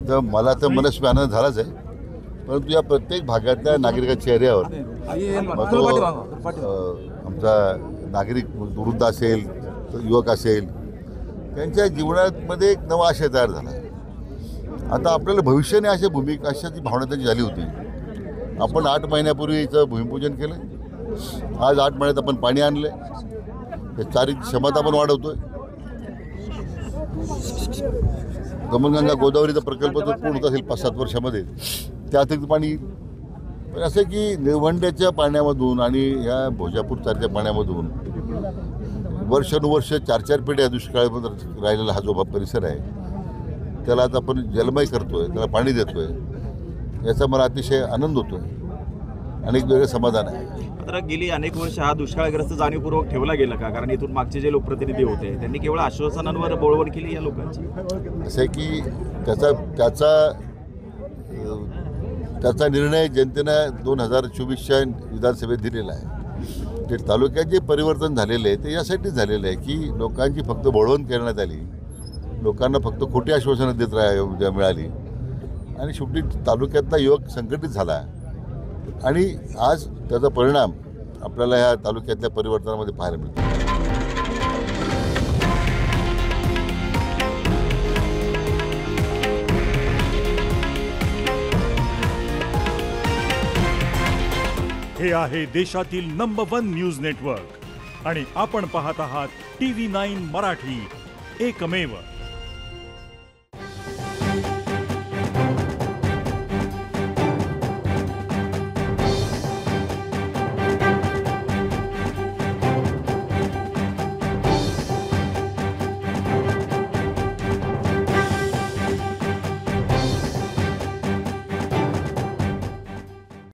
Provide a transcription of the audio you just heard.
तर मला तर मनस्वी आनंद झालाच आहे, परंतु या प्रत्येक भागातल्या नागरिकाच्या चेहऱ्यावर आमचा नागरिक वृद्ध असेल, युवक असेल, त्यांच्या जीवनामध्ये एक नवा आशय तयार झाला. आता आपल्याला भविष्याने अशा भूमिका अशाची भावना त्यांची झाली होती. आपण 8 महिन्यापूर्वी इथं भूमिपूजन केलं. आज 8 महिन्यात आपण पाणी आणलं. चारीची क्षमता पण वाढवतोय. दमणगंगा गोदावरीचा प्रकल्प जो पूर्ण होत असेल 5-7 वर्षामध्ये, त्या अतिरिक्त पाणी येईल. पण असं की निळवंड्याच्या पाण्यामधून आणि या भोजापूरच्या पाण्यामधून वर्षानुवर्ष 4-4 पिढ्या दुष्काळामध्ये राहिलेला हा जो परिसर आहे, त्याला आता आपण जलमय करतोय, त्याला पाणी देतोय, याचा मला अतिशय आनंद होतोय आणि एक वेगळं समाधान आहे. तर गेली अनेक वर्ष हा दुष्काळग्रस्त जाणीवपूर्वक ठेवला गेला का? कारण इथून मागचे जे लोकप्रतिनिधी होते त्यांनी केवळ आश्वासनांवर बोळवण केली या लोकांची. असं आहे की त्याचा निर्णय जनतेनं 2024च्या विधानसभेत दिलेला आहे. ते तालुक्यात जे परिवर्तन झालेलं आहे ते यासाठी झालेलं आहे की लोकांची फक्त बोळवण करण्यात आली, लोकांना फक्त खोटी आश्वासनं देत मिळाली आणि शेवटी तालुक्यातला युवक संघटित झाला आणि आज त्याचा परिणाम आपल्याला ह्या तालुक्यातल्या परिवर्तनामध्ये पाहायला मिळतो. हे आहे देशातील नंबर 1 न्यूज नेटवर्क आणि आपण पाहत आहात TV9 मराठी, एकमेव.